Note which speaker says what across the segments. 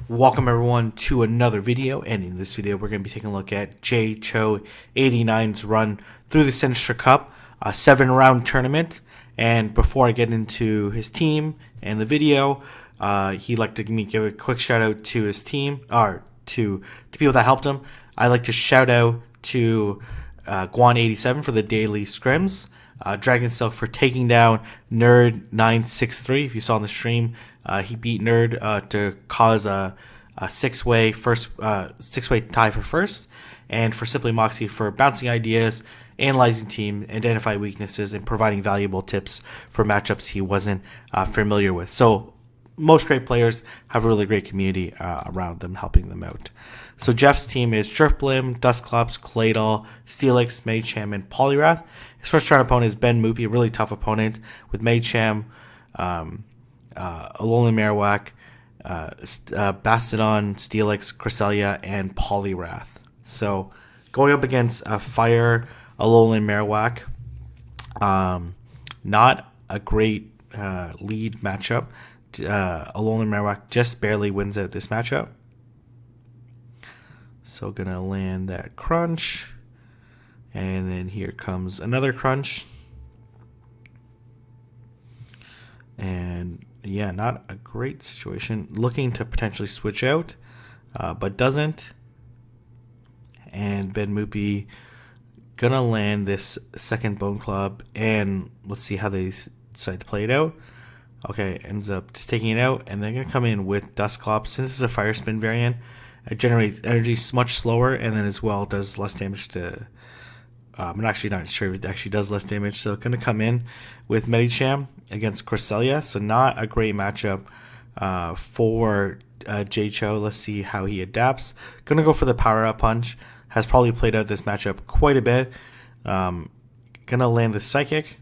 Speaker 1: Welcome everyone to another video, and in this video we're going to be taking a look at JCHO 89's run through the Sinister Cup, a 7-round tournament. And before I get into his team and the video, he'd like to give a quick shout out to his team, or to the people that helped him. I'd like to shout out to Guan87 for the daily scrims, Dragon Silk for taking down Nerd 963. If you saw on the stream, he beat Nerd to cause a six-way tie for first, and for Simply Moxie for bouncing ideas, analyzing team, identifying weaknesses, and providing valuable tips for matchups he wasn't familiar with. So most great players have a really great community around them, helping them out. So Jeff's team is Drifblim, Dusclops, Claydol, Steelix, Magecham, and Poliwrath. His first round opponent is Ben Moopy, a really tough opponent with Magecham, Alolan Marowak, Bastodon, Steelix, Cresselia, and Poliwrath. So going up against a Fire Alolan Marowak, not a great lead matchup. Alolan Marowak just barely wins out this matchup. So gonna land that crunch, and then here comes another crunch, and yeah, not a great situation. Looking to potentially switch out, but doesn't. And Ben Moopy gonna land this second Bone Club, and let's see how they decide to play it out. Okay, ends up just taking it out, and they're gonna come in with Dusclops. Since this is a Fire Spin variant, it generates energy much slower, and then as well does less damage to. I'm actually not sure if it actually does less damage. So going to come in with Medicham against Cresselia. So not a great matchup for JCHO. Let's see how he adapts. Going to go for the Power Up Punch. Has probably played out this matchup quite a bit. Going to land the Psychic.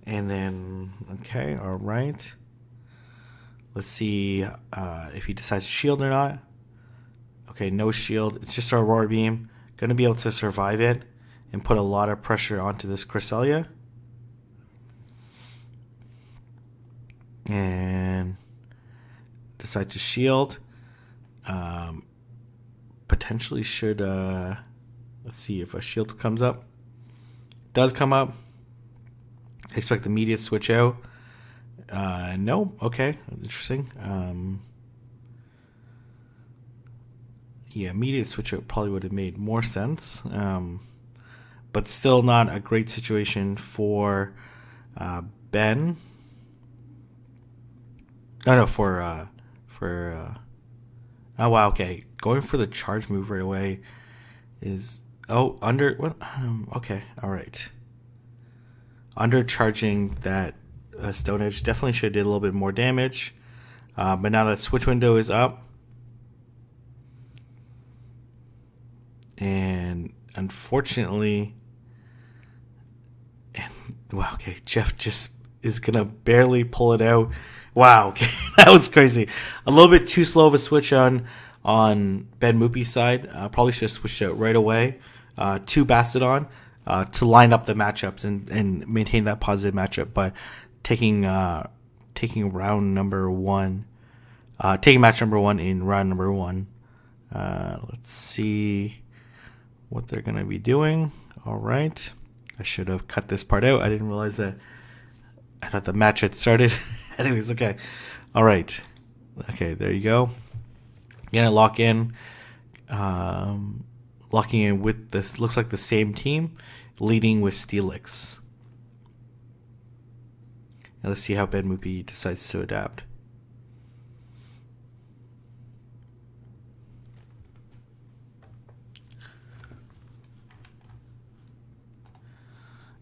Speaker 1: And then, okay, all right. Let's see if he decides to shield or not. Okay, no shield. It's just our Aurora Beam. Going to be able to survive it and put a lot of pressure onto this Cresselia. And decide to shield. Potentially should, let's see if a shield comes up. Does come up. Expect the immediate switch out. No. Okay. Interesting. Yeah, immediate switch out probably would have made more sense. But still not a great situation for Ben. Oh no, oh wow, okay. Going for the charge move right away is under what? Okay, all right. Undercharging that Stone Edge definitely should have did a little bit more damage. But now that switch window is up, and unfortunately, wow, okay, Jeff just is gonna barely pull it out. Wow, okay, that was crazy. A little bit too slow of a switch on Ben Moopy's side. Probably should have switched out right away to Bastodon to line up the matchups and maintain that positive matchup. But taking round number one, taking match number one in round number one. Let's see what they're gonna be doing. All right, I should have cut this part out. I didn't realize that. I thought the match had started. Anyways, okay. All right. Okay, there you go. Gonna lock in. Locking in with this. Looks like the same team, leading with Steelix. Now let's see how Ben Moopy decides to adapt.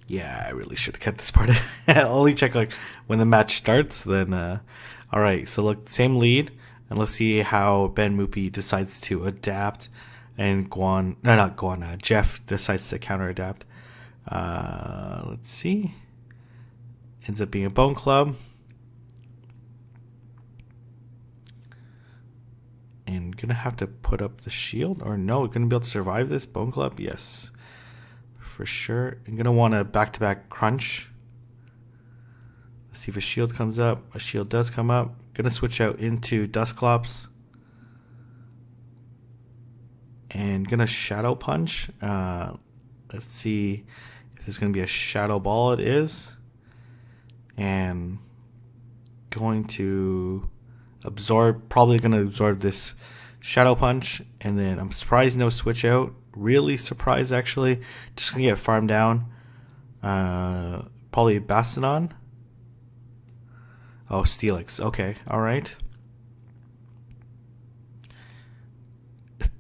Speaker 1: Yeah, I really should have cut this part. I'll only check like when the match starts. Then, all right. So look, same lead, and let's see how Ben Moopy decides to adapt, and Jeff decides to counter adapt. Let's see. Ends up being a Bone Club, and gonna have to put up the shield, or no? Gonna be able to survive this Bone Club? Yes. For sure. I'm going to want a back-to-back crunch. Let's see if a shield comes up. A shield does come up. Gonna switch out into Dusclops. And gonna Shadow Punch. Let's see if there's gonna be a Shadow Ball. It is. And going to absorb, probably gonna absorb this Shadow Punch. And then I'm surprised no switch out. Really surprised actually. Just gonna get farmed down. Probably Bastiodon. Oh, Steelix. Okay, alright.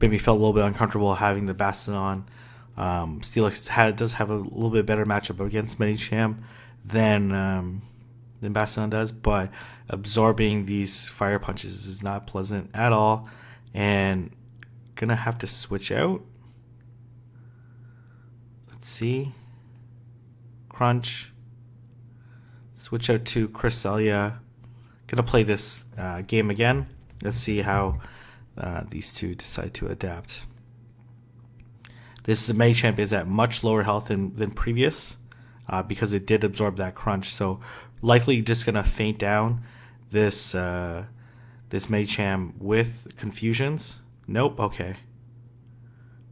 Speaker 1: Maybe felt a little bit uncomfortable having the Bastiodon. Steelix does have a little bit better matchup against Medicham than Bastiodon does, but absorbing these fire punches is not pleasant at all. And gonna have to switch out. Let's see. Crunch. Switch out to Cresselia. Gonna play this game again. Let's see how these two decide to adapt. This Medicham is at much lower health than previous because it did absorb that crunch. So likely just gonna faint down this this Medicham with confusions. Nope. Okay.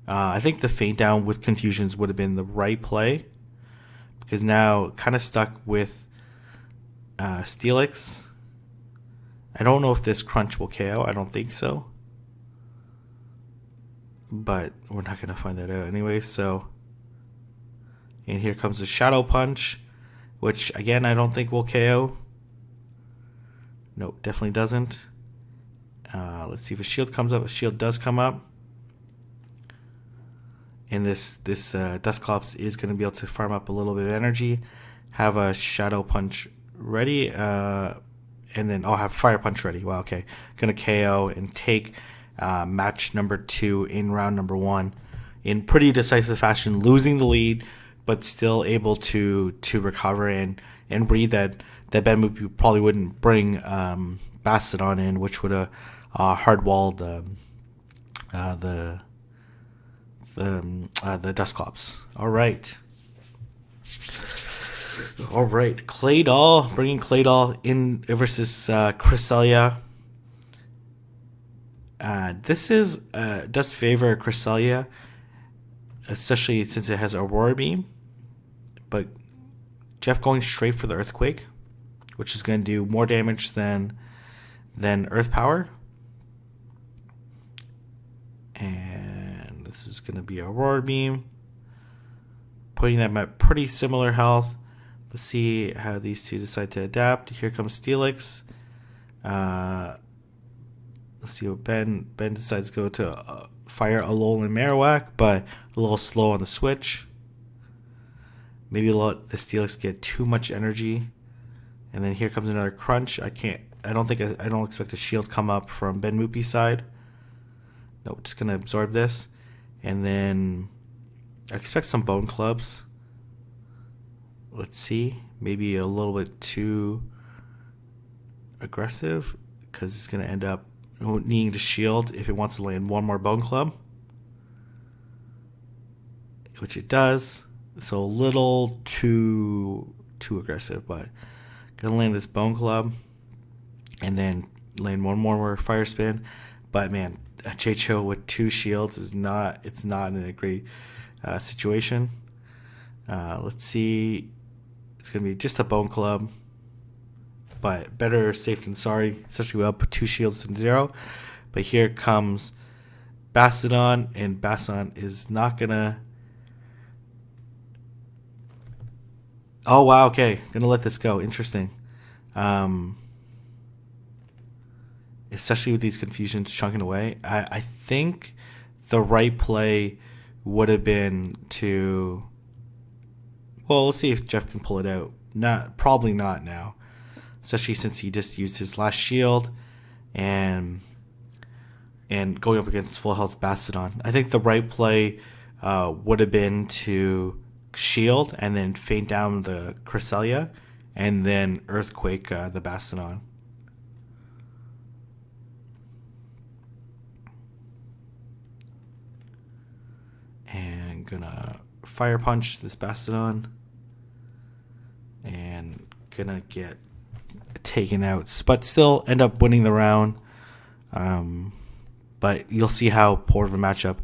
Speaker 1: I think the faint down with confusions would have been the right play because now kind of stuck with Steelix. I don't know if this crunch will KO. I don't think so. But we're not going to find that out anyway. So, and here comes the Shadow Punch, which again, I don't think will KO. Nope, definitely doesn't. Let's see if a shield comes up. A shield does come up. And this Dusclops is going to be able to farm up a little bit of energy. Have a Shadow Punch ready. And then I'll have Fire Punch ready. Wow, okay. Going to KO and take match number 2 in round number 1 in pretty decisive fashion, losing the lead, but still able to recover and read that Benmu probably wouldn't bring Bastiodon in, which would have hard-walled the Dusclops. All right, Claydol, bringing Claydol in versus Cresselia. This does favor Cresselia, especially since it has Aurora Beam. But Jeff going straight for the Earthquake, which is going to do more damage than Earth Power. And this is going to be Aurora Beam, putting them at pretty similar health. Let's see how these two decide to adapt. Here comes Steelix. Let's see what Ben decides to go to fire Alolan Marowak, but a little slow on the switch. Maybe let the Steelix get too much energy. And then here comes another crunch. I don't expect a shield come up from Ben Moopy's side. Nope, just gonna absorb this. And then I expect some Bone Clubs. Let's see. Maybe a little bit too aggressive because it's gonna end up needing to shield if it wants to land one more Bone Club, which it does. So a little too aggressive, but gonna land this Bone Club and then land one more Fire Spin. But man, JCHO with 2 shields is not in a great situation. Let's see. It's gonna be just a Bone Club, but better safe than sorry, especially with 2 shields and 0. But here comes Bastiodon, and Bastiodon is not gonna. Oh wow, okay, gonna let this go. Interesting. Especially with these confusions chunking away, I think the right play would have been to. Well, let's see if Jeff can pull it out. Probably not now. Especially since he just used his last shield and going up against full health Bastiodon. I think the right play would have been to shield and then faint down the Cresselia and then Earthquake the Bastiodon. And gonna Fire Punch this Bastiodon and gonna get taken out, but still end up winning the round. But you'll see how poor of a matchup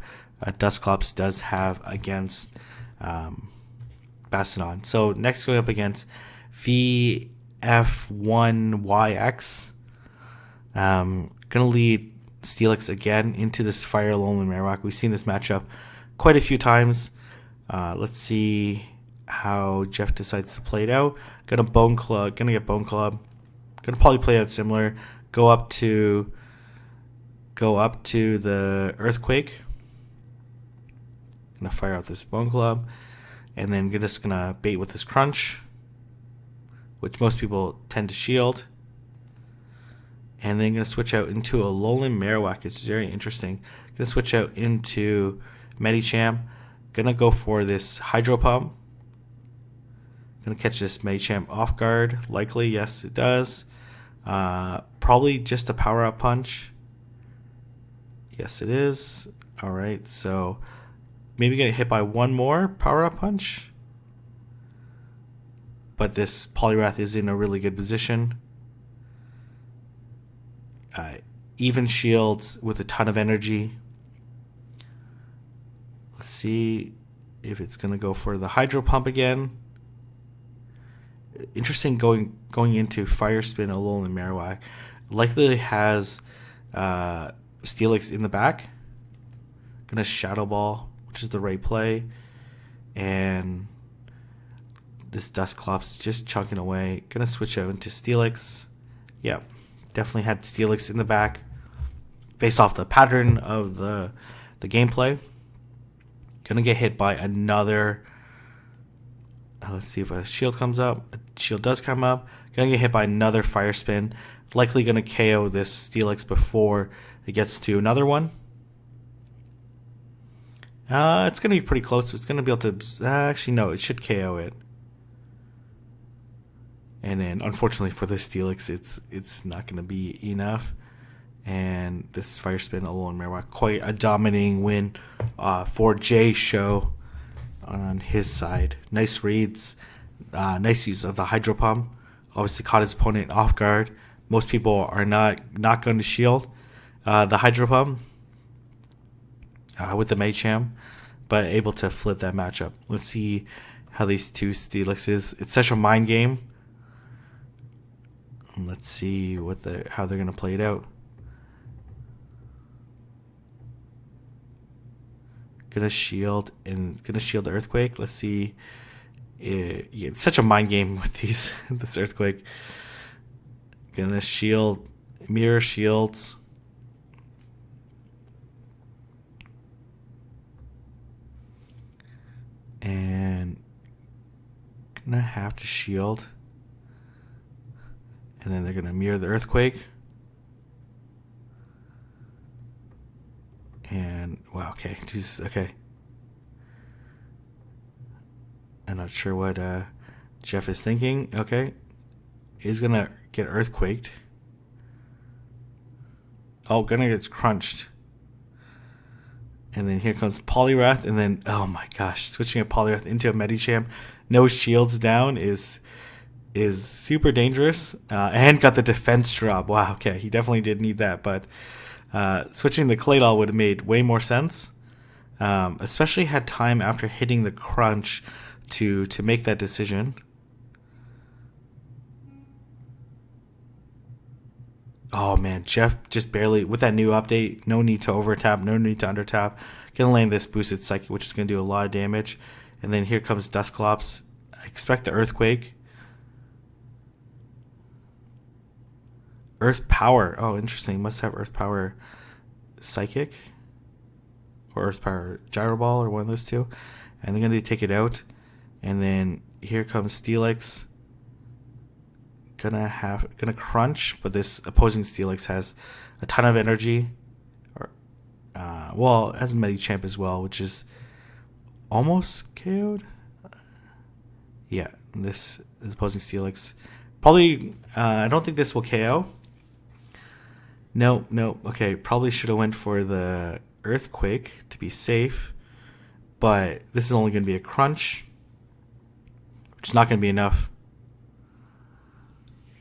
Speaker 1: Dusclops does have against Bastiodon. So next, going up against VF1YX. Gonna lead Steelix again into this Fire Alolan Marowak. We've seen this matchup quite a few times. Let's see how Jeff decides to play it out. Gonna get Bone Club. Gonna probably play out similar. Go up to the Earthquake. Gonna fire out this Bone Club, and then just gonna bait with this Crunch, which most people tend to shield. And then gonna switch out into a Alolan Marowak. It's very interesting. Gonna switch out into Medicham. Gonna go for this Hydro Pump. Gonna catch this Medicham off guard. Likely, yes, it does. Probably just a Power Up Punch. Yes, it is. All right, so maybe get hit by one more Power Up Punch. But this Poliwrath is in a really good position. Even shields with a ton of energy. Let's see if it's going to go for the Hydro Pump again. Interesting going into Fire Spin Alolan Marowak. Likely has Steelix in the back. Gonna Shadow Ball, which is the right play. And this Dusclops just chunking away. Gonna switch out into Steelix. Yep, definitely had Steelix in the back. Based off the pattern of the gameplay. Gonna get hit by another... let's see if a shield comes up. A shield does come up. Gonna get hit by another Fire Spin. Likely gonna KO this Steelix before it gets to another one. It's gonna be pretty close. It's gonna be able to... actually, no, it should KO it. And then, unfortunately for this Steelix, it's not gonna be enough. And this Fire Spin Alolan Marowak, quite a dominating win for JCHO on his side. Nice reads, nice use of the Hydro Pump. Obviously caught his opponent off guard. Most people are not going to shield the Hydro Pump with the Medicham, but able to flip that matchup. Let's see how these two Steelixes. It's such a mind game. Let's see how they're gonna play it out. Gonna shield the Earthquake. Let's see. It's such a mind game with this Earthquake. Gonna shield, mirror shields. And gonna have to shield. And then they're gonna mirror the Earthquake. And wow, okay, Jesus, okay. I'm not sure what Jeff is thinking. Okay, he's gonna get Earthquaked. Oh, gonna get crunched. And then here comes Poliwrath, and then oh my gosh, switching a Poliwrath into a Medicham, no shields down is super dangerous. And got the defense drop. Wow, okay, he definitely did need that, but. Switching the Claydol would have made way more sense, especially had time after hitting the crunch to make that decision. Oh man, Jeff just barely, with that new update, no need to overtap, no need to undertap. Gonna land this boosted Psychic, which is gonna do a lot of damage. And then here comes Dusclops. I expect the Earthquake. Earth Power. Oh, interesting. Must have Earth Power Psychic. Or Earth Power Gyro Ball, or one of those two. And they're going to take it out. And then here comes Steelix. Gonna crunch, but this opposing Steelix has a ton of energy. Well, it has Medicham as well, which is almost KO'd. Yeah, this is opposing Steelix. Probably, I don't think this will KO. No. Okay, probably should have went for the Earthquake to be safe. But this is only going to be a crunch, which is not going to be enough.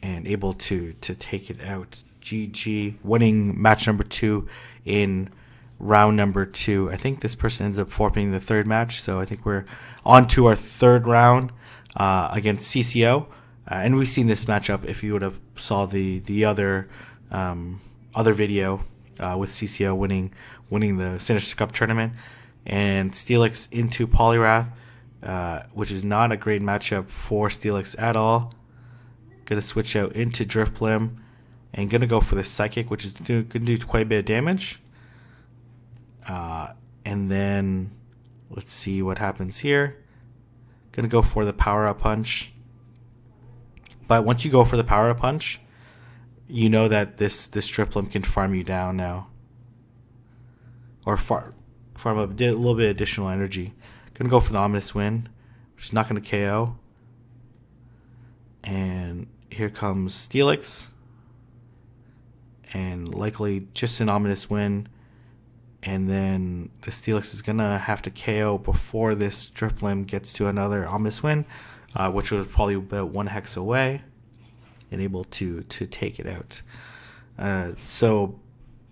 Speaker 1: and able to take it out. GG, winning match number 2 in round number 2. I think this person ends up forfeiting the third match, so I think we're on to our third round against CCO. And we've seen this matchup if you would have saw the other video with CCO winning the Sinister Cup tournament, and Steelix into Poliwrath, which is not a great matchup for Steelix at all. Gonna switch out into Drifblim and gonna go for the Psychic, which is gonna do quite a bit of damage. And then let's see what happens here. Gonna go for the Power Up Punch. But once you go for the Power Up Punch, you know that this Drifblim can farm you down now. Or farm up a little bit of additional energy. Gonna go for the Ominous Wind, which is not gonna KO. And here comes Steelix. And likely just an Ominous Wind. And then the Steelix is gonna have to KO before this Drifblim gets to another Ominous Wind, which was probably about 1 hex away, and able to take it out. So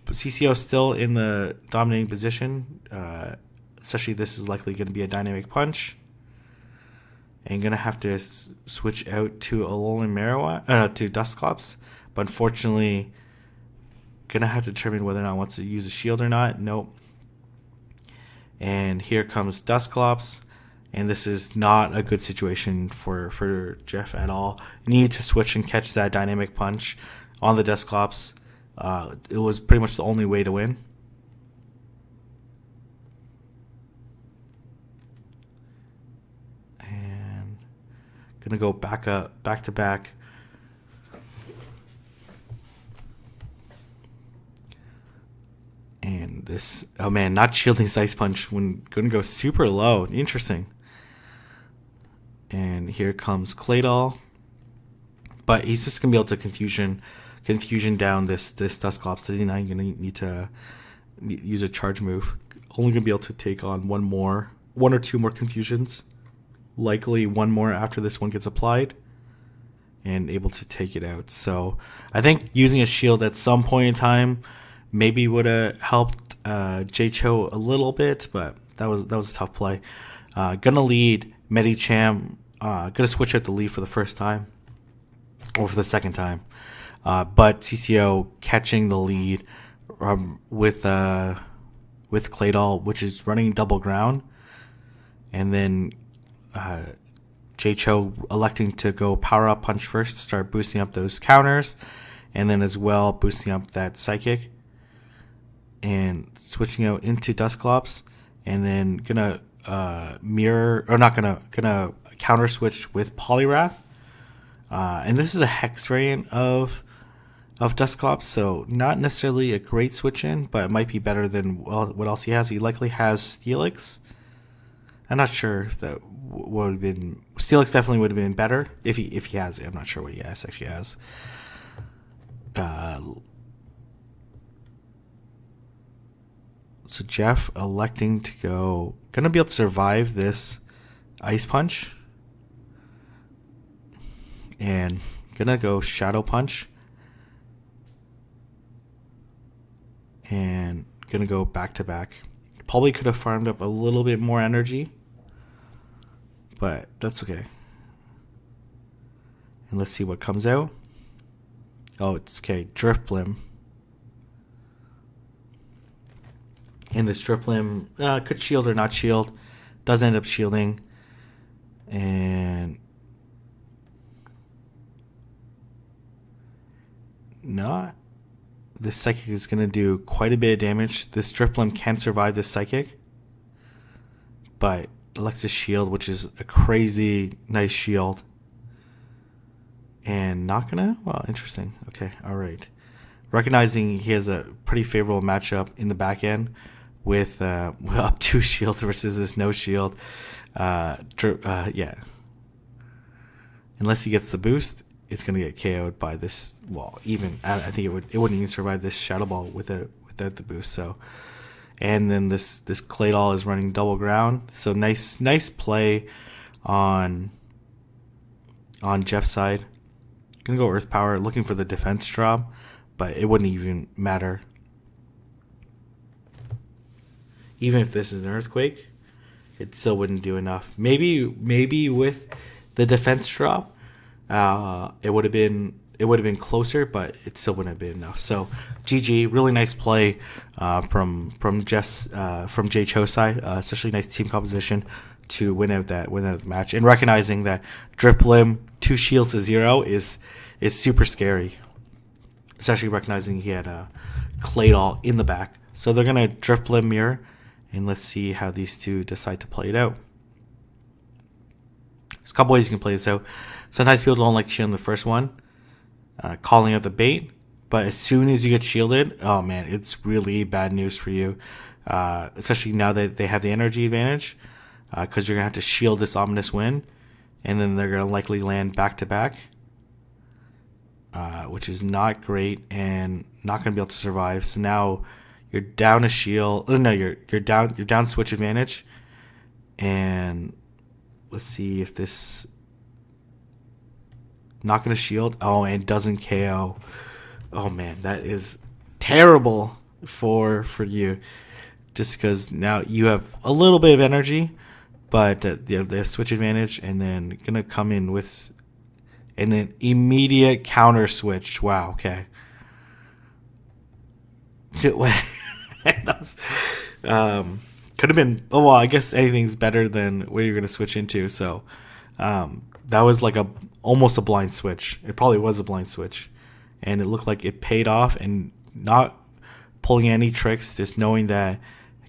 Speaker 1: CCO still in the dominating position. Especially this is likely going to be a dynamic punch. And going to have to switch out to Alolan Marowak, to Dusclops. But unfortunately, going to have to determine whether or not it wants to use a shield or not. Nope. And here comes Dusclops. And this is not a good situation for Jeff at all. You need to switch and catch that dynamic punch on the Dusclops. It was pretty much the only way to win. And gonna go back to back. And this, oh man, not shielding his Ice Punch when gonna go super low. Interesting. And here comes Claydol. But he's just gonna be able to confusion down this Dusclops. So he's not gonna need to use a charge move. Only gonna be able to take on one or two more confusions. Likely one more after this one gets applied. And able to take it out. So I think using a shield at some point in time maybe would have helped JCHO a little bit, but that was a tough play. Gonna lead Medicham. Gonna switch out the lead for the first time, or for the second time. But CCO catching the lead with Claydol, which is running double ground, and then JCHO electing to go Power Up Punch first, start boosting up those counters, and then as well boosting up that Psychic. And switching out into Dusclops, and then gonna gonna counter switch with Poliwrath. And this is a Hex variant of Dusclops, so not necessarily a great switch in, but it might be better than what else he has. He likely has Steelix. I'm not sure if that would have been Steelix. Definitely would have been better if he has it. I'm not sure what he actually has. So Jeff electing to gonna be able to survive this Ice Punch, and gonna go Shadow Punch, and gonna go back to back. Probably could have farmed up a little bit more energy, but that's okay. And let's see what comes out. Oh, it's okay. Drifblim. And this Drifblim could shield or not shield. Does end up shielding. And not. This Psychic is going to do quite a bit of damage. This Drifblim can survive this Psychic. But Alexa's shield, which is a crazy nice shield. And not going to? Well, interesting. Okay, alright. Recognizing he has a pretty favorable matchup in the back end with up 2 shields versus this no shield. Yeah. Unless he gets the boost, it's going to get KO'd by this. Well, even I think it wouldn't even survive this Shadow Ball without the boost. So, and then this Claydol is running double ground. So nice play on Jeff's side. Gonna go Earth Power, looking for the defense drop, but it wouldn't even matter. Even if this is an Earthquake, it still wouldn't do enough. Maybe with the defense drop, it would have been closer, but it still wouldn't have been enough. So GG, really nice play from JCHO side, especially nice team composition to win out the match, and recognizing that Drip Limb 2 shields to 0 is super scary, especially recognizing he had Claydol in the back. So they're gonna Drip Limb mirror. And let's see how these two decide to play it out. There's a couple ways you can play this out. Sometimes people don't like shielding the first one, calling out the bait. But as soon as you get shielded, oh man, it's really bad news for you. Especially now that they have the energy advantage, because you're going to have to shield this Ominous Wind. And then they're going to likely land back-to-back, which is not great and not going to be able to survive. So now you're down a shield. No, you're down switch advantage. And let's see if this not gonna shield. Oh, and doesn't KO. Oh man, that is terrible for you. Just because now you have a little bit of energy, but they have switch advantage, and then gonna come in with an immediate counter switch. Wow. Okay. Could have been. Oh well, I guess anything's better than where you're gonna switch into. So that was like almost a blind switch. It probably was a blind switch, and it looked like it paid off. And not pulling any tricks, just knowing that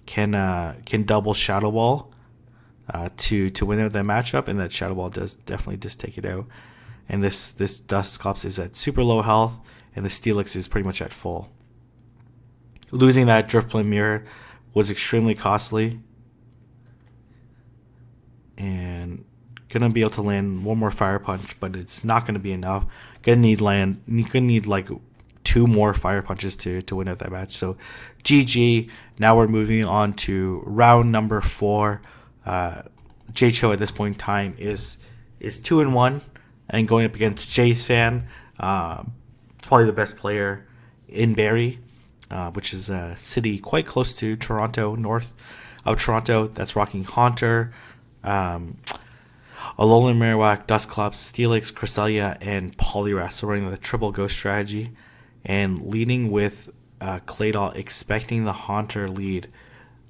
Speaker 1: can double Shadow Ball to win out that matchup, and that Shadow Ball does definitely just take it out. And this Dusclops is at super low health, and the Steelix is pretty much at full. Losing that Drift Limb mirror was extremely costly. And gonna be able to land one more Fire Punch, but it's not gonna be enough. Gonna need like 2 more Fire Punches to win out that match. So GG. Now we're moving on to round number 4. JCHO at this point in time is 2-1 and going up against Jace Fan, probably the best player in Barrie. Which is a city quite close to Toronto, north of Toronto. That's rocking Haunter, Alolan Marowak, Dusclops, Steelix, Cresselia, and Poliwrath. So running the triple ghost strategy and leading with Claydol, expecting the Haunter lead.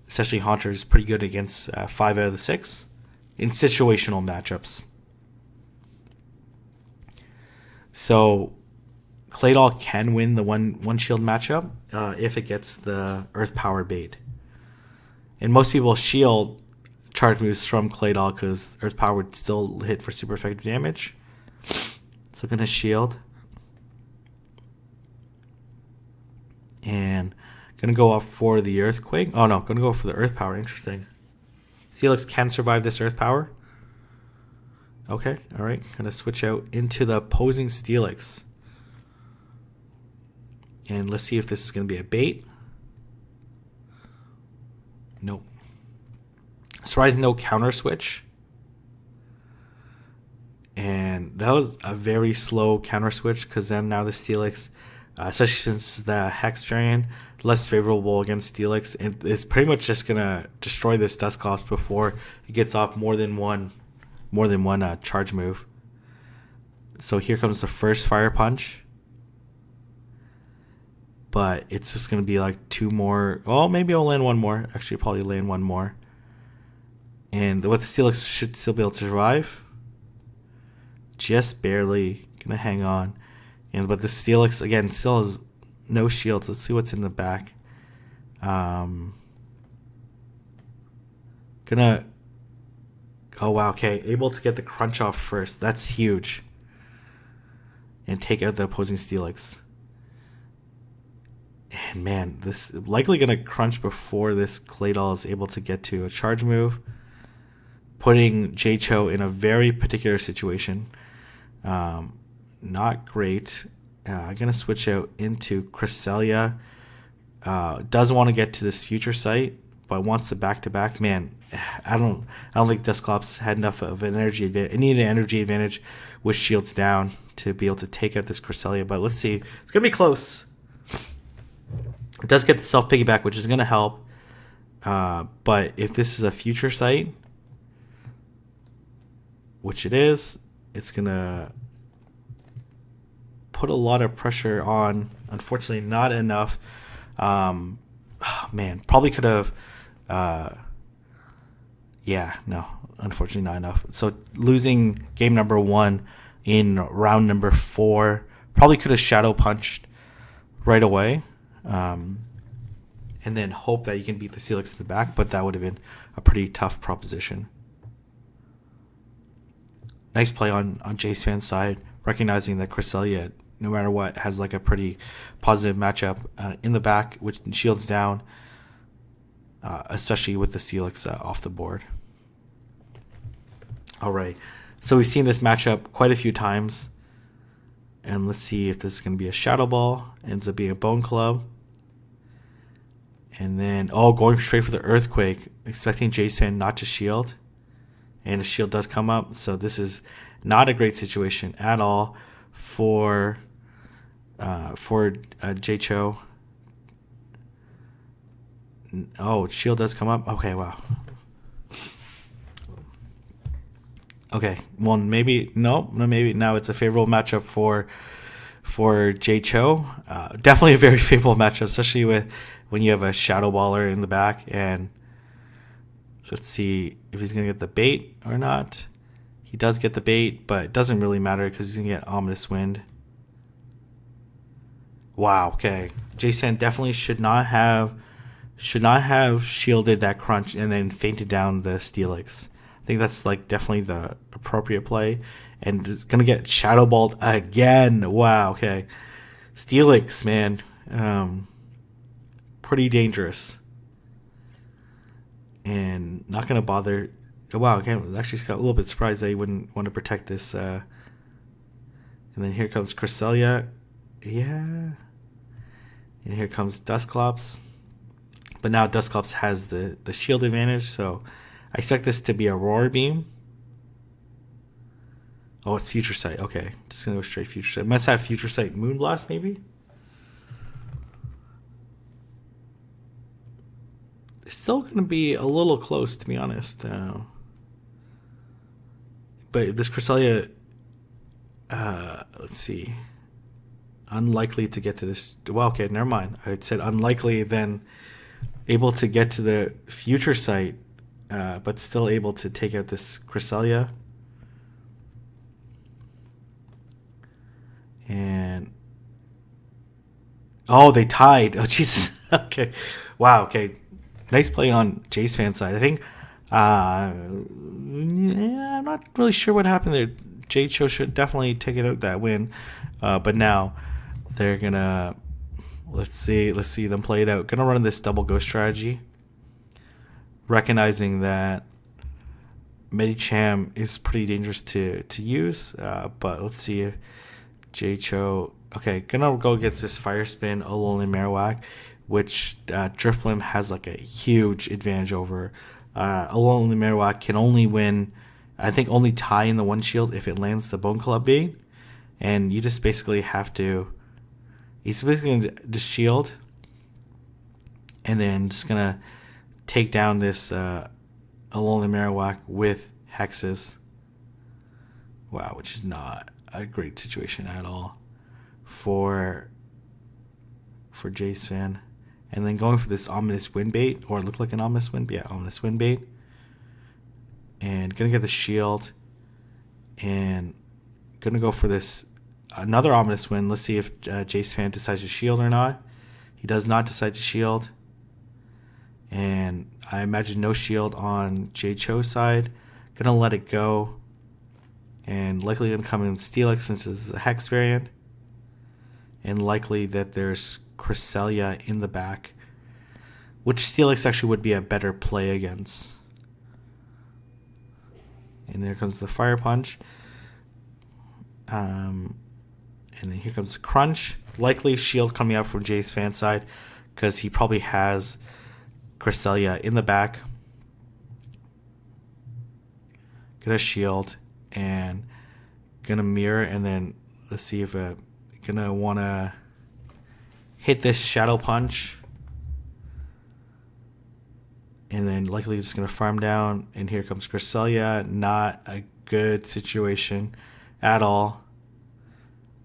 Speaker 1: Essentially, Haunter is pretty good against 5 out of the 6 in situational matchups. So Claydol can win the one shield matchup if it gets the Earth Power bait. And most people shield charge moves from Claydol because Earth Power would still hit for super effective damage. So gonna shield. And gonna go up for the Earthquake. Oh no, gonna go for the Earth Power. Interesting. Steelix can survive this Earth Power. Okay, alright. Gonna switch out into the opposing Steelix. And let's see if this is going to be a bait. Nope. Surprise, no counter switch. And that was a very slow counter switch, because then now the Steelix, especially since the Hex variant, less favorable against Steelix, and it's pretty much just going to destroy this Dusclops before it gets off more than one charge move. So here comes the first Fire Punch. But it's just going to be like 2 more. Well, maybe I'll land 1 more. Actually, probably land 1 more. And with the Steelix should still be able to survive. Just barely. Going to hang on. But the Steelix, again, still has no shields. Let's see what's in the back. Oh, wow. Okay. Able to get the crunch off first. That's huge. And take out the opposing Steelix. And man, this is likely going to crunch before this Claydol is able to get to a charge move, putting JCHO in a very particular situation. Not great. I'm going to switch out into Cresselia. Does want to get to this future site, but once the back-to-back, man, I don't think Dusclops had enough of an energy advantage. It needed an energy advantage with shields down to be able to take out this Cresselia. But let's see. It's going to be close. It does get the self-piggyback, which is going to help. But if this is a future sight, which it is, it's going to put a lot of pressure on. Unfortunately, not enough. Man, probably could have. Unfortunately, not enough. So losing game number 1 in round number 4, probably could have shadow punched right away, and then hope that you can beat the Steelix in the back. But that would have been a pretty tough proposition. Nice play on Jace Fan's side, recognizing that Cresselia, no matter what, has like a pretty positive matchup in the back, which shields down, especially with the Steelix off the board. All right, so we've seen this matchup quite a few times, and let's see if this is going to be a Shadow Ball. Ends up being a Bone Club, and then going straight for the Earthquake, expecting Jace Fan not to shield, and a shield does come up. So this is not a great situation at all for JCHO. Shield does come up. Okay, wow. Okay, well, maybe now it's a favorable matchup for JCHO. Definitely a very favorable matchup, especially when you have a Shadow Baller in the back. And let's see if he's going to get the bait or not. He does get the bait, but it doesn't really matter because he's going to get Ominous Wind. Wow, okay. Jason definitely should not have shielded that crunch and then fainted down the Steelix. I think that's like definitely the appropriate play. And it's going to get Shadow Balled again. Wow, okay. Steelix, man. Pretty dangerous. And not going to bother. Wow, okay. Actually got a little bit surprised that he wouldn't want to protect this. And then here comes Cresselia. Yeah. And here comes Dusclops. But now Dusclops has the shield advantage, so I expect this to be a Roar Beam. Oh, it's Future Sight. Okay, just going to go straight Future Sight. Must have Future Sight Moonblast, maybe? It's still going to be a little close, to be honest. But this Cresselia, let's see. Unlikely to get to this. Well, okay, never mind. I said unlikely, then able to get to the Future Sight, but still able to take out this Cresselia. And they tied. Oh, Jesus. Okay. Wow. Okay. Nice play on Jace Fan's side. I think. I'm not really sure what happened there. JCHO should definitely take it out that win, but now they're gonna. Let's see them play it out. Gonna run this double ghost strategy, recognizing that Medicham is pretty dangerous to use. But let's see if JCHO. Okay, gonna go against this Fire Spin, Alolan Marowak, which Drifblim has like a huge advantage over. Alolan Marowak can only win, I think, only tie in the one shield if it lands the Bone Club bait, and you just basically have to. He's basically going to just shield, and then just going to take down this Alolan Marowak with Hexes. Wow, which is not a great situation at all for Jace Fan. And then going for this Ominous Wind bait, or look like an Ominous Wind, Ominous Wind bait. And going to get the shield, and going to go for this another Ominous Wind. Let's see if Jace Fan decides to shield or not. He does not decide to shield. And I imagine no shield on JCHO's side. Gonna let it go. And likely gonna come in Steelix since this is a Hex variant. And likely that there's Cresselia in the back, which Steelix actually would be a better play against. And there comes the Fire Punch. And then here comes Crunch. Likely shield coming out from Jace Fan's side because he probably has Cresselia in the back. Gonna shield and gonna mirror, and then let's see if gonna wanna hit this Shadow Punch, and then likely just gonna farm down. And here comes Cresselia. Not a good situation at all.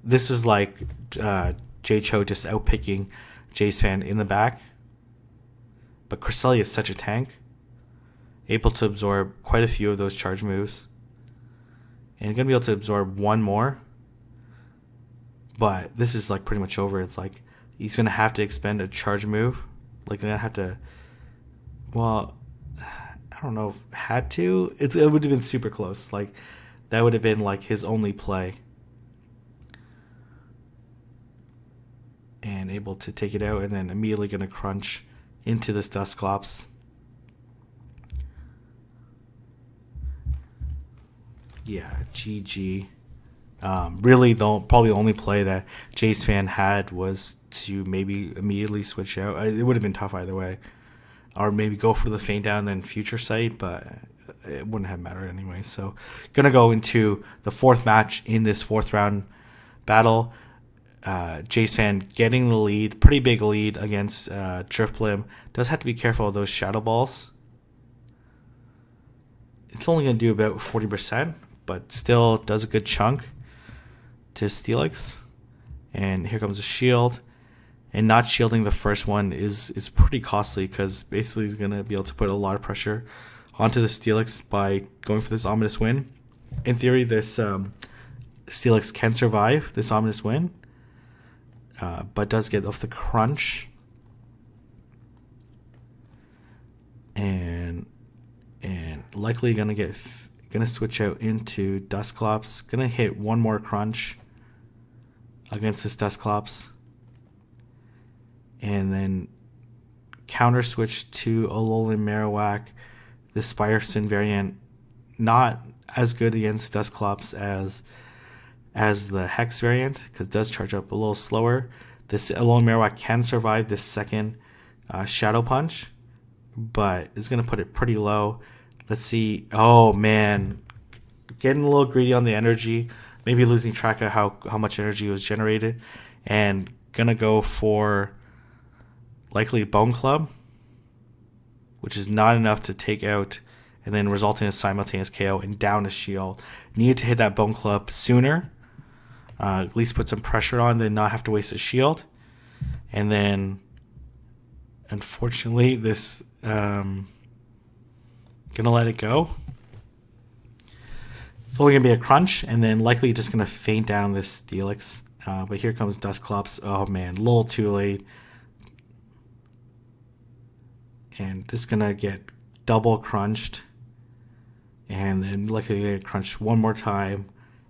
Speaker 1: This is like JCHO just outpicking Jace Fan in the back. But Cresselia is such a tank, able to absorb quite a few of those charge moves. And going to be able to absorb one more. But this is like pretty much over. It's like he's going to have to expend a charge move. Like going to have to, well, I don't know if had to. It would have been super close. Like that would have been like his only play. And able to take it out, and then immediately going to crunch into this Dusclops. Yeah, GG. Really, probably the only play that Jace Fan had was to maybe immediately switch out. It would have been tough either way. Or maybe go for the feint down, then Future Sight, but it wouldn't have mattered anyway. So, going to go into the fourth match in this fourth round battle. Jace Fan getting the lead, pretty big lead against Drifblim. Does have to be careful of those Shadow Balls. It's only going to do about 40%, but still does a good chunk to Steelix. And here comes a shield. And not shielding the first one is pretty costly, because basically he's going to be able to put a lot of pressure onto the Steelix by going for this Ominous Wind. In theory, this Steelix can survive this Ominous Wind. But does get off the crunch, and likely gonna switch out into Dusclops. Gonna hit one more crunch against this Dusclops, and then counter switch to Alolan Marowak. This Spire Spin variant not as good against Dusclops as the Hex variant, because it does charge up a little slower. This Alolan Marowak can survive this second Shadow Punch, but it's going to put it pretty low. Let's see. Oh, man. Getting a little greedy on the energy. Maybe losing track of how much energy was generated. And going to go for likely Bone Club, which is not enough to take out, and then resulting in a simultaneous KO and down a shield. Needed to hit that Bone Club sooner. At least put some pressure on, then not have to waste a shield. And then, unfortunately, this gonna let it go. It's only gonna be a crunch, and then likely just gonna feint down this Steelix. But here comes Dusclops. Oh man, a little too late. And just gonna get double crunched, and then likely gonna crunch one more time.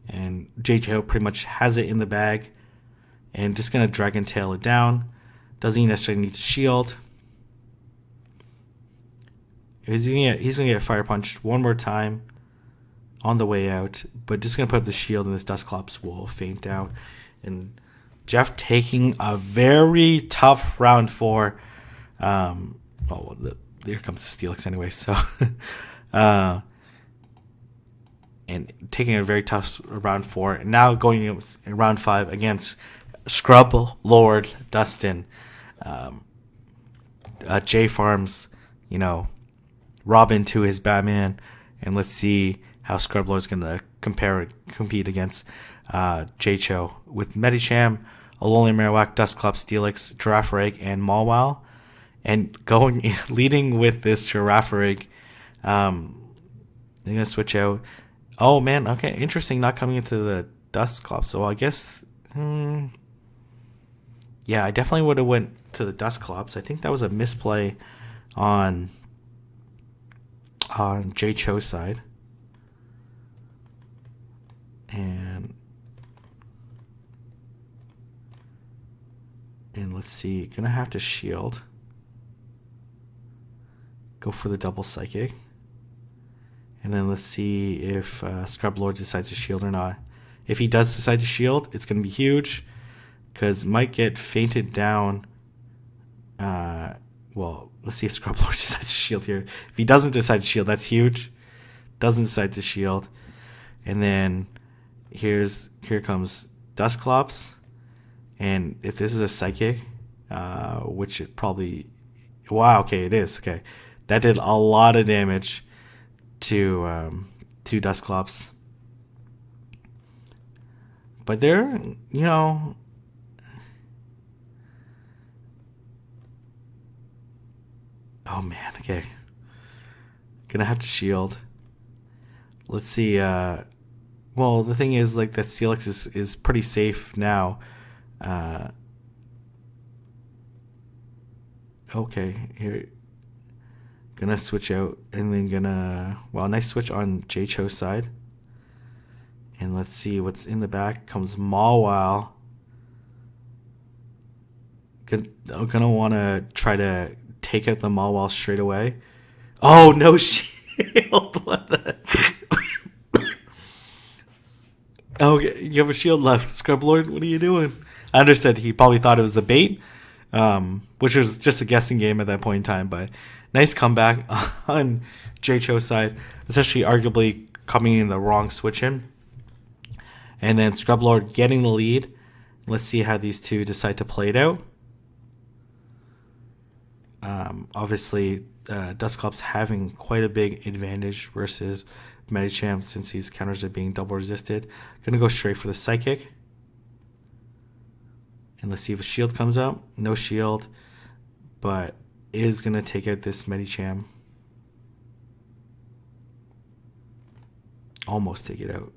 Speaker 1: And JCHO pretty much has it in the bag, and just gonna Dragon Tail it down. Doesn't even necessarily need to shield. He's gonna get Fire Punched one more time on the way out, but just gonna put up the shield, and this Dusclops will feint down. And Jeff taking a very tough round 4. Here comes the Steelix anyway. So. And taking a very tough round 4, and now going in round 5 against Scrub Lord Dustin. J Farms, Robin to his Batman, and let's see how Scrub Lord is going to compete against JCHO with Medicham, Alolan Marowak, Dusclops, Steelix, Girafarig, and Mawile. And leading with this Girafarig, they're going to switch out. Oh, man. Okay. Interesting. Not coming into the Dusclops. So I guess, yeah, I definitely would have went to the Dusclops. I think that was a misplay on JCHO's side. And let's see. Gonna have to shield. Go for the double psychic. And then let's see if Scrub Lord decides to shield or not. If he does decide to shield, it's going to be huge, because might get fainted down Well, let's see if Scrublord decides to shield here. If he doesn't decide to shield, that's huge. Doesn't decide to shield. And then here comes Dusclops. And if this is a Psychic, which it probably... Wow, okay, it is. Okay. That did a lot of damage to Dusclops. But they're, you know... Oh, man, okay. Gonna have to shield. Let's see, well, the thing is, like, that Steelix is pretty safe now. Okay, here. Gonna switch out, and then gonna... Well, nice switch on JCHO's side. And let's see what's in the back. Comes Mawile. Gonna want to try to take out the Mawile straight away. Oh, no shield. What the... Okay, you have a shield left. Scrublord, what are you doing? I understood he probably thought it was a bait, which was just a guessing game at that point in time. But nice comeback on JCHO's side. Essentially, arguably coming in the wrong switch in. And then Scrublord getting the lead. Let's see how these two decide to play it out. Obviously, Dusclops having quite a big advantage versus Medicham since these counters are being double resisted. Gonna go straight for the Psychic. And let's see if a shield comes out. No shield, but is gonna take out this Medicham. Almost take it out.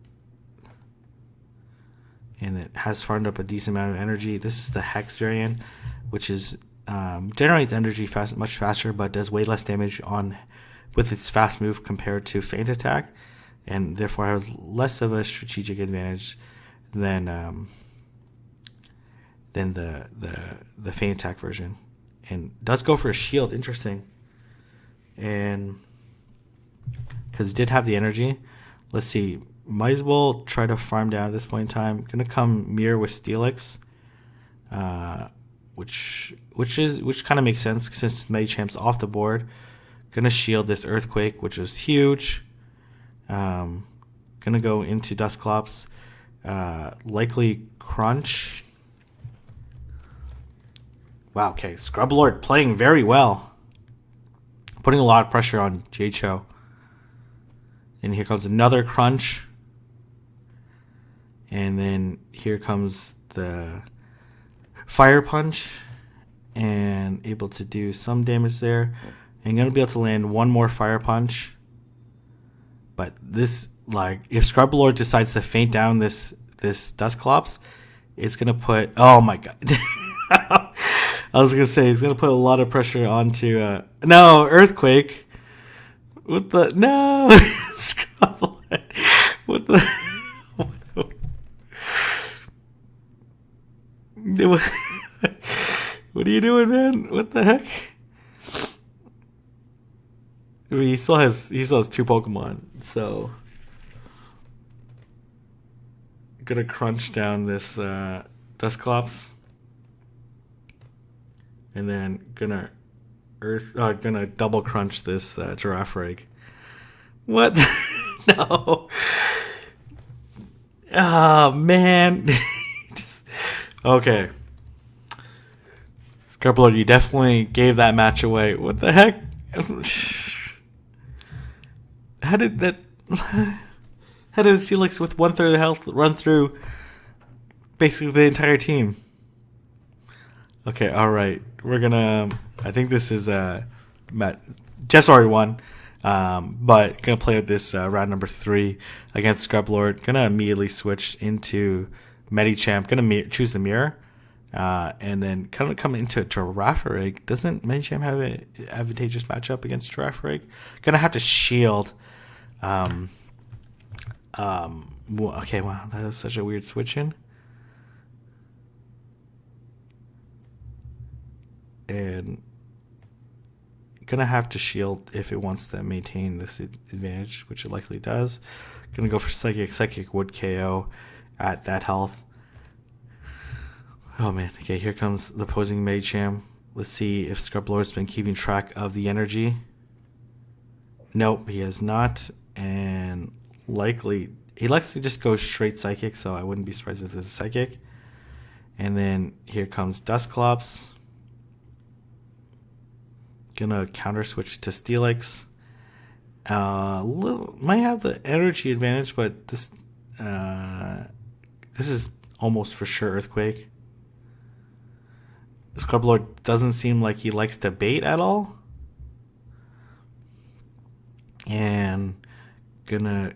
Speaker 1: And it has farmed up a decent amount of energy. This is the Hex variant, which is generates energy much faster, but does way less damage with its fast move compared to Feint Attack, and therefore has less of a strategic advantage than the Feint Attack version, and does go for a shield. Interesting, and because it did have the energy. Let's see. Might as well try to farm down at this point in time. Gonna come mirror with Steelix, which kind of makes sense since Medichamp's off the board. Gonna shield this Earthquake, which is huge. Gonna go into Dusclops, likely Crunch. Wow, okay, Scrublord playing very well, putting a lot of pressure on JCHO. And here comes another Crunch. And then here comes the Fire Punch, and able to do some damage there. And going to be able to land one more Fire Punch. But this, like, if Scrublord decides to feint down this Dusclops, it's going to put... Oh, my God. I was going to say, it's going to put a lot of pressure onto... no, Earthquake. What the... No! Scrublord. What the... What are you doing, man? What the heck? I mean, he still has 2 Pokemon, so gonna crunch down this Dusclops, and then gonna double crunch this Girafarig. What? No. Oh man. Okay. Scrublord, you definitely gave that match away. What the heck? How did Steelix with 1/3 of the health run through basically the entire team? Okay, alright. We're gonna... I think this is... Matt Jess already won. But gonna play with this round number 3 against Scrublord. Gonna immediately switch into Medicham. Gonna choose the mirror. And then kind of come into Girafarig. Doesn't Medicham have an advantageous matchup against Girafarig? Gonna have to shield. Okay, wow, that is such a weird switch in. And gonna have to shield if it wants to maintain this advantage, which it likely does. Gonna go for Psychic. Psychic would KO at that health. Oh man, okay, here comes the opposing Medicham. Let's see if Scrublord's been keeping track of the energy. Nope, he has not. And likely, he likes to just go straight Psychic, so I wouldn't be surprised if this is Psychic. And then here comes Dusclops. Gonna counter switch to Steelix. Might have the energy advantage, but this is almost for sure Earthquake. Scrublord doesn't seem like he likes to bait at all. And gonna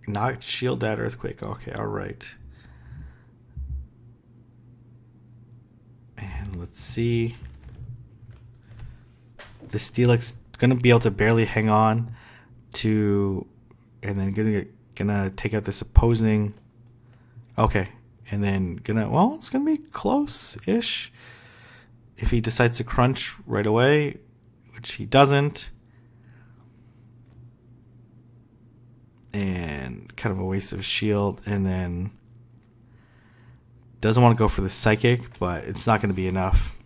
Speaker 1: not shield that Earthquake. Okay, alright. And let's see. The Steelix gonna be able to barely hang on to, and then gonna take out this opposing. Okay, and then it's gonna be close-ish if he decides to crunch right away, which he doesn't. And kind of a waste of shield, and then doesn't want to go for the Psychic, but it's not going to be enough.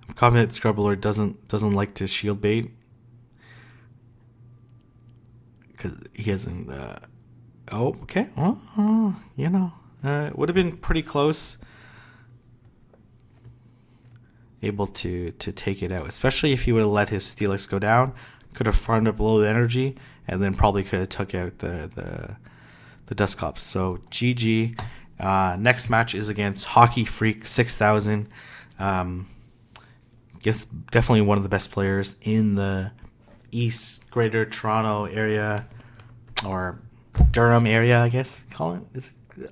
Speaker 1: I'm confident Scrublord doesn't like to shield bait because he hasn't. Okay. It would have been pretty close. Able to take it out, especially if he would have let his Steelix go down. Could have farmed up a little energy, and then probably could have took out the Dusclops. So GG. Next match is against Hockey Freak 6000. Guess definitely one of the best players in the East Greater Toronto area, or Durham area, I guess call it.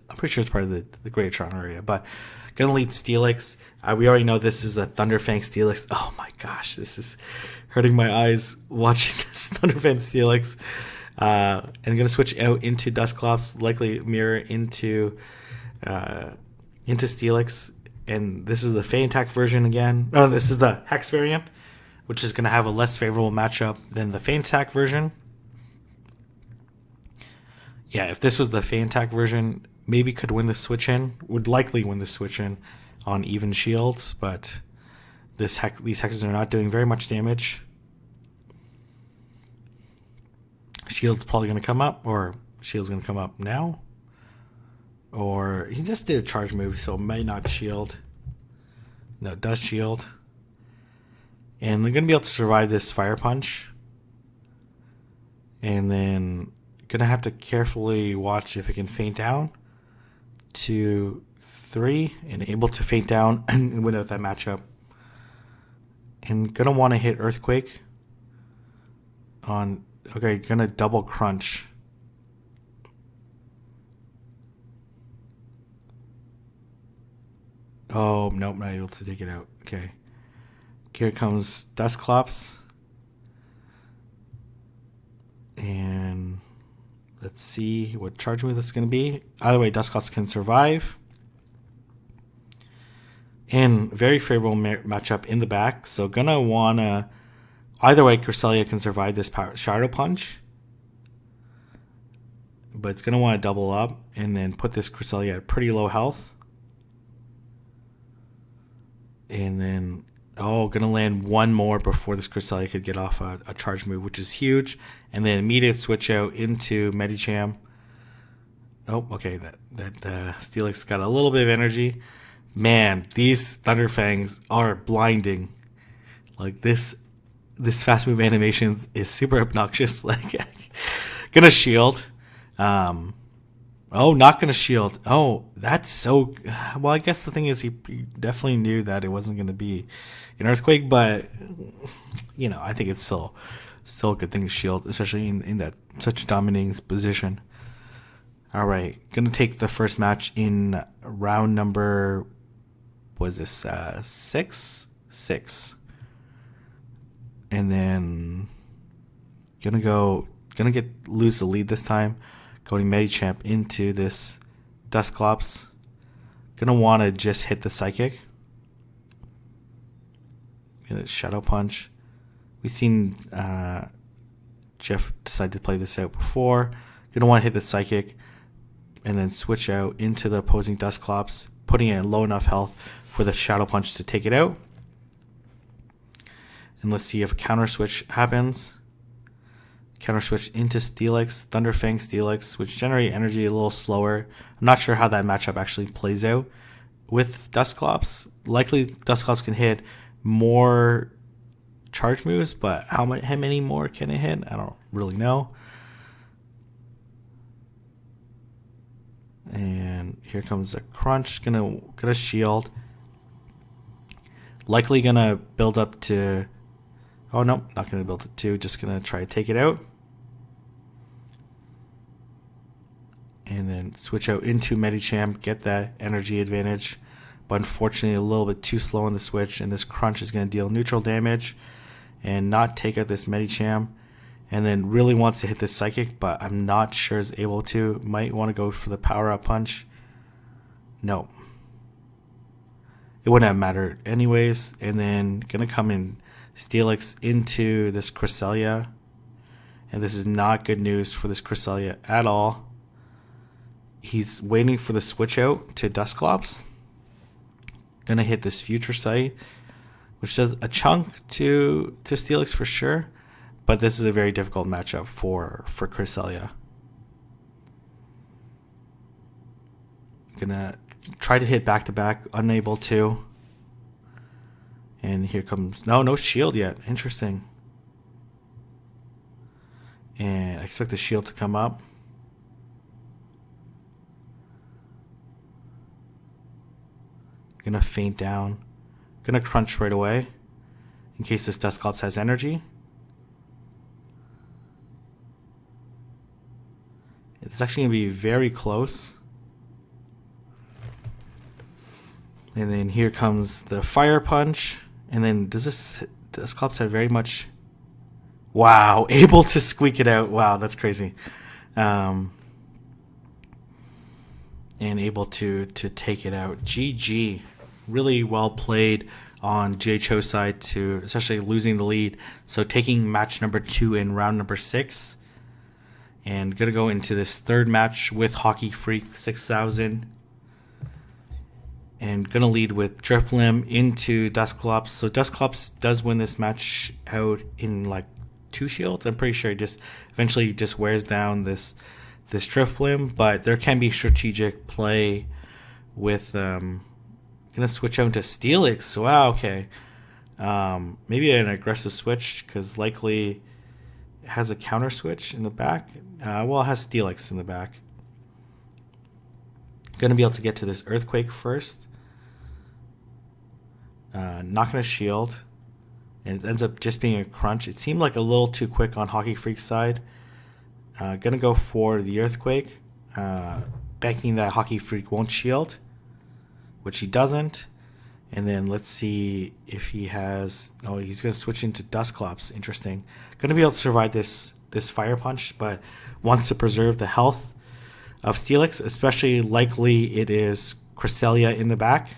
Speaker 1: I'm pretty sure it's part of the Greater Toronto area, but gonna lead Steelix. We already know this is a Thunderfang Steelix. Oh my gosh, this is hurting my eyes watching this Thunderfang Steelix. And gonna switch out into Dusclops, likely mirror into Steelix. And this is the Fey Attack version again. Oh, this is the Hex variant, which is gonna have a less favorable matchup than the Fey Attack version. Yeah, if this was the Fey Attack version, maybe could win the switch in. Would likely win the switch in on even shields, but these hexes are not doing very much damage. Shield's probably going to come up, or shield's going to come up now. Or he just did a charge move, so it might not shield. No, it does shield. And they're going to be able to survive this Fire Punch. And then going to have to carefully watch if it can feint down. 2, 3, and able to feint down and win out that matchup. And going to want to hit Earthquake on. Okay, gonna double crunch. Oh, nope, not able to take it out. Okay. Here comes Dusclops. And let's see what charge move this is going to be. Either way, Dusclops can survive. And very favorable matchup in the back. So gonna wanna. Either way, Cresselia can survive this Shadow Punch. But it's going to want to double up and then put this Cresselia at pretty low health. And then, going to land one more before this Cresselia could get off a charge move, which is huge. And then immediate switch out into Medicham. Oh, okay, that Steelix got a little bit of energy. Man, these Thunderfangs are blinding. Like this fast move animation is super obnoxious. Like, gonna shield. Not gonna shield. Oh, that's so. Well, I guess the thing is he definitely knew that it wasn't gonna be an Earthquake, but I think it's still a good thing to shield, especially in that such dominating position. All right, gonna take the first match in round number. Was this 6? And then gonna lose the lead this time. Going Medicham into this Dusclops. Gonna want to just hit the Psychic. Gonna Shadow Punch. We've seen Jeff decide to play this out before. Gonna want to hit the Psychic and then switch out into the opposing Dusclops. putting it at low enough health for the Shadow Punch to take it out. And let's see if a counter switch happens. Counter switch into Steelix, Thunderfang Steelix, which generate energy a little slower. I'm not sure how that matchup actually plays out with Dusclops. Likely Dusclops can hit more charge moves, but how many more can it hit? I don't really know. And here comes a Crunch, gonna shield. Likely gonna build up to, oh no, not gonna build it to, just gonna try to take it out. And then switch out into Medicham, get that energy advantage. But unfortunately a little bit too slow on the switch, and this Crunch is gonna deal neutral damage and not take out this Medicham. And then really wants to hit this Psychic, but I'm not sure is able to. Might want to go for the Power Up Punch. No. It wouldn't have mattered anyways. And then going to come in Steelix into this Cresselia. And this is not good news for this Cresselia at all. He's waiting for the switch out to Dusclops. Going to hit this Future Sight, which does a chunk to Steelix for sure. But this is a very difficult matchup for Cresselia. Gonna try to hit back to back, unable to. And here comes no shield yet. Interesting. And I expect the shield to come up. Gonna faint down. Gonna Crunch right away in case this Dusclops has energy. It's actually going to be very close. And then here comes the Fire Punch. And then does Dusclops have very much... Wow, able to squeak it out. Wow, that's crazy. And able to take it out. GG. Really well played on JCHO side to essentially losing the lead. So taking match number 2 in round number 6. And gonna go into this third match with Hockey Freak 6000. And gonna lead with Drifblim into Dusclops. So Dusclops does win this match out in like 2 shields. I'm pretty sure he just eventually just wears down this Drifblim. But there can be strategic play with gonna switch out into Steelix. Wow, okay. Maybe an aggressive switch because likely it has a counter switch in the back. Well, it has Steelix in the back. Gonna be able to get to this Earthquake first. Not gonna shield. And it ends up just being a Crunch. It seemed like a little too quick on Hockey Freak's side. Gonna go for the Earthquake. Banking that Hockey Freak won't shield, which he doesn't. And then let's see if he has... Oh, he's going to switch into Dusclops. Interesting. Going to be able to survive this Fire Punch, but wants to preserve the health of Steelix, especially likely it is Cresselia in the back.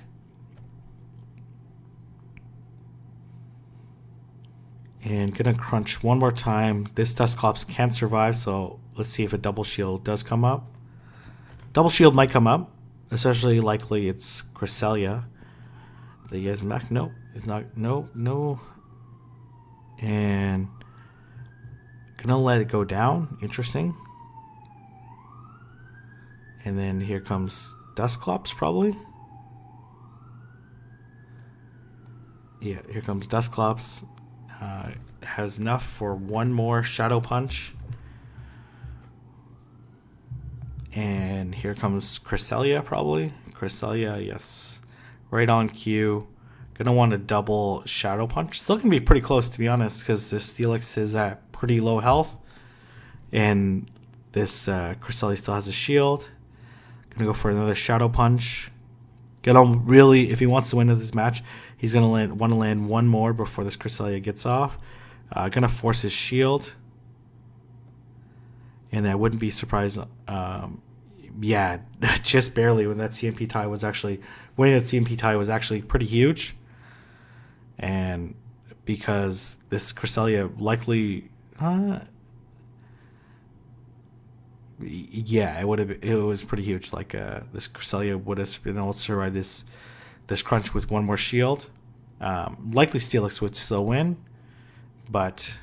Speaker 1: And going to Crunch one more time. This Dusclops can't survive, so let's see if a Double Shield does come up. Double Shield might come up, especially likely it's Cresselia. The guys back? No, it's not. No. And gonna let it go down. Interesting. And then here comes Dusclops, probably. Yeah, here comes Dusclops. Has enough for one more Shadow Punch. And here comes Cresselia, probably. Cresselia, yes. Right on cue. Gonna want a double Shadow Punch. Still gonna be pretty close, to be honest, because this Steelix is at pretty low health. And this Cresselia still has a shield. Gonna go for another Shadow Punch. Gonna really, if he wants to win this match, he's gonna want to land one more before this Cresselia gets off. Gonna force his shield. And I wouldn't be surprised... yeah, just barely when that CMP tie was actually... Winning that CMP tie was actually pretty huge. And because this Cresselia likely... Yeah, it was pretty huge. Like this Cresselia would have been able to survive this crunch with one more shield. Likely Steelix would still win, but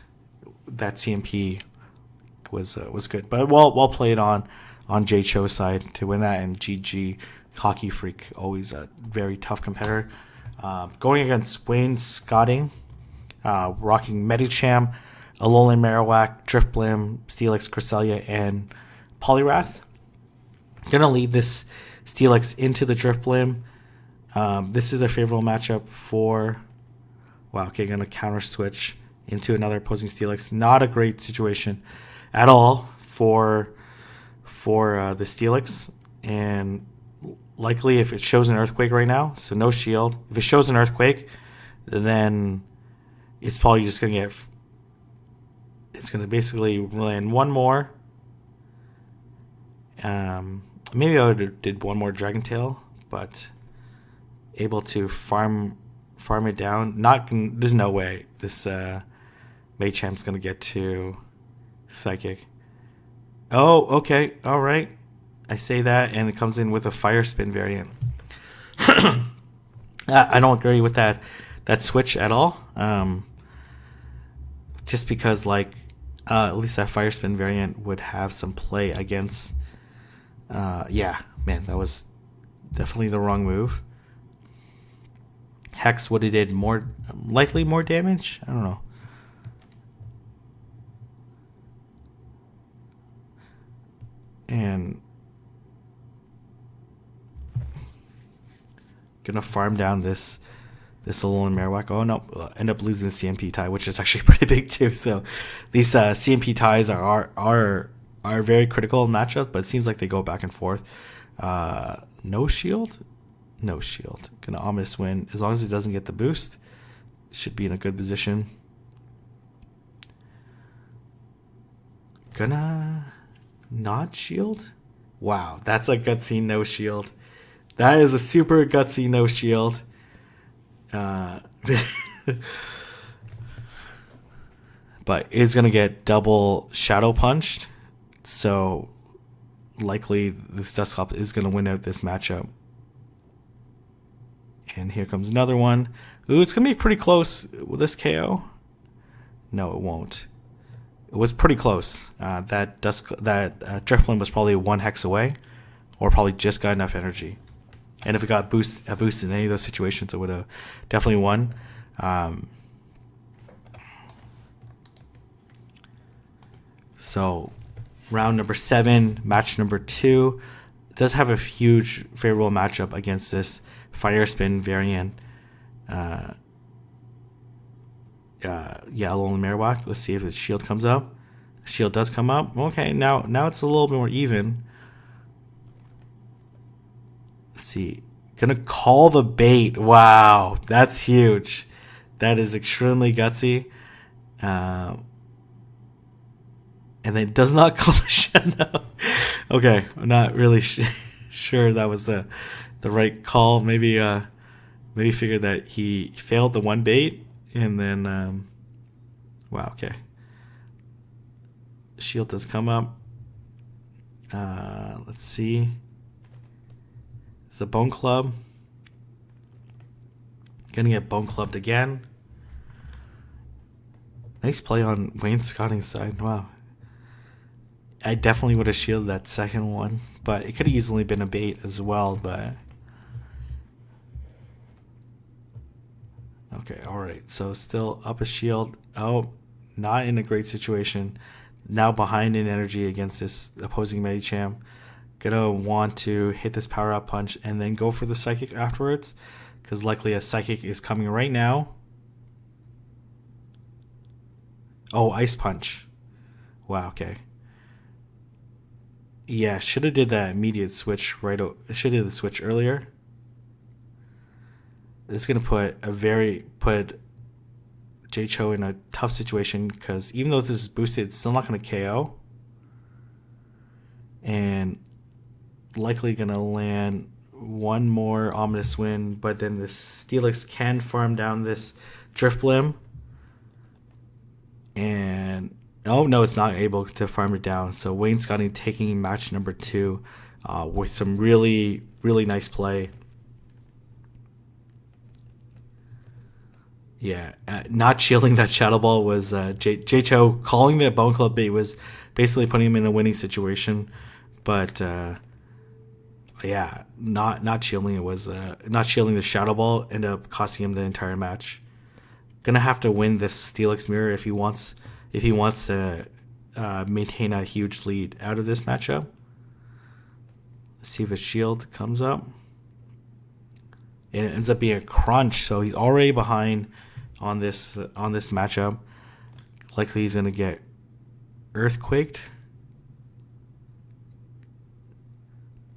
Speaker 1: that CMP was good. But well played on JCHO's side to win that, and GG Hockey Freak, always a very tough competitor. Going against Wayne Scotting, rocking Medicham, Alolan Marowak, Drifblim, Steelix, Cresselia, and Poliwrath. Gonna lead this Steelix into the Drifblim. This is a favorable matchup for... Wow, okay, gonna counter switch into another opposing Steelix. Not a great situation at all for the Steelix. And likely if it shows an Earthquake right now, so no shield. If it shows an Earthquake, then it's probably just gonna get... It's gonna basically land one more. Maybe I would have did one more Dragon Tail, but able to farm it down. There's no way this Machamp's gonna get to Psychic. Oh, okay, all right. I say that, and it comes in with a Fire Spin variant. I don't agree with that switch at all. Just because, like, at least that Fire Spin variant would have some play against. Yeah, man, that was definitely the wrong move. Hex would have did likely more damage. I don't know. And gonna farm down this Alolan Marowak. Oh no, end up losing the CMP tie, which is actually pretty big too. So these CMP ties are very critical in matchups, but it seems like they go back and forth. No shield. Gonna Ominous win. As long as it doesn't get the boost, should be in a good position. Gonna not shield. Wow, that's a gutsy no shield. That is a super gutsy no shield. But is gonna get double shadow punched, so likely this Dusclops is gonna win out this matchup. And here comes another one. Ooh, it's gonna be pretty close. Will this KO? No, it won't. It was pretty close. That Drifblim was probably one hex away, or probably just got enough energy. And if it got a boost in any of those situations, it would have definitely won. So, round number 7, match number 2, does have a huge favorable matchup against this Fire Spin variant. Alolan Marowak. Let's see if its shield comes up. Shield does come up. Okay, now it's a little bit more even. Let's see. Gonna call the bait. Wow, that's huge. That is extremely gutsy. And then does not call the Shadow. Okay, I'm not really sure that was the right call. Maybe figured that he failed the one bait, and then wow, okay. Shield does come up. Let's see. It's a Bone Club. Gonna get Bone Clubbed again. Nice play on Wayne Scotting's side. Wow. I definitely would have shielded that second one, but it could have easily been a bait as well, but... Okay, alright. So still up a shield. Oh, not in a great situation. Now behind in energy against this opposing Medicham. Gonna want to hit this power up punch and then go for the Psychic afterwards, because likely a Psychic is coming right now. Oh, Ice Punch. Wow, okay. Yeah, should have did that immediate switch should have did the switch earlier. This is gonna put JCHO in a tough situation, because even though this is boosted, it's still not gonna KO. And likely gonna land one more Ominous Wind, but then this Steelix can farm down this Drifblim. And Oh no, it's not able to farm it down. So Wayne Scotty taking match number 2 with some really, really nice play. Yeah, not shielding that Shadow Ball was JCHO calling the Bone Club bait was basically putting him in a winning situation. But yeah, not shielding it was not shielding the Shadow Ball ended up costing him the entire match. Gonna have to win this Steelix mirror if he wants to maintain a huge lead out of this matchup. Let's see if his shield comes up. And it ends up being a crunch, so he's already behind on this matchup. Likely he's gonna get earthquaked.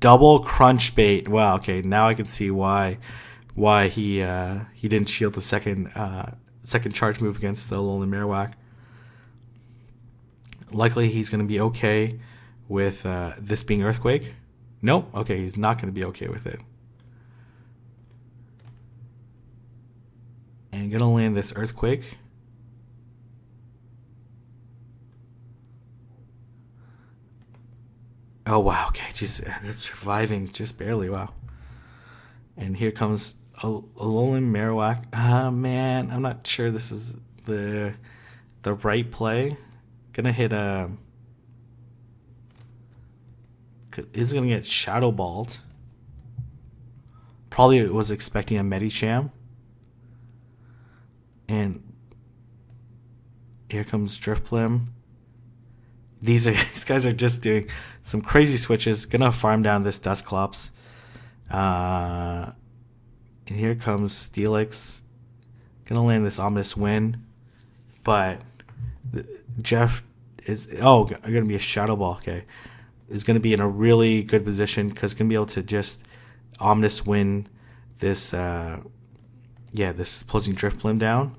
Speaker 1: Double crunch bait. Wow. Okay, now I can see why he didn't shield the second charge move against the Alolan Marowak. Likely he's gonna be okay with this being earthquake. Nope. Okay, he's not gonna be okay with it. And gonna land this earthquake. Oh wow, okay, just it's surviving just barely. Wow. And here comes a Alolan Marowak. Man, I'm not sure this is the right play. Gonna hit a. Is gonna get Shadow Balled. Probably was expecting a Medicham. And here comes Drifblim. These guys are just doing some crazy switches. Gonna farm down this Dusclops. And here comes Steelix. Gonna land this ominous win. But Jeff is gonna be a Shadow Ball. Okay, is gonna be in a really good position because gonna be able to just ominous win this. This opposing Drifblim down.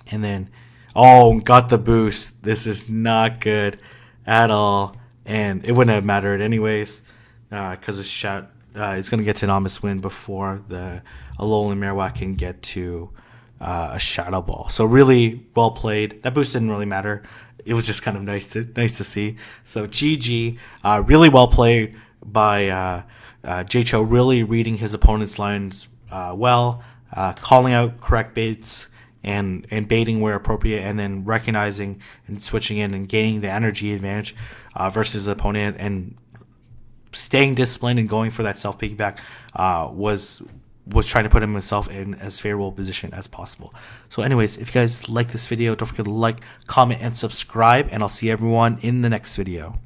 Speaker 1: And then, got the boost. This is not good at all. And it wouldn't have mattered anyways because it's going to get to an ominous win before the Alolan Marowak can get to a Shadow Ball. So really well played. That boost didn't really matter. It was just kind of nice to see. So GG, really well played by JCHO, really reading his opponent's lines well. Calling out correct baits and baiting where appropriate, and then recognizing and switching in and gaining the energy advantage versus his opponent, and staying disciplined and going for that self piggyback was trying to put himself in as favorable a position as possible. So anyways, if you guys like this video, don't forget to like, comment, and subscribe, and I'll see everyone in the next video.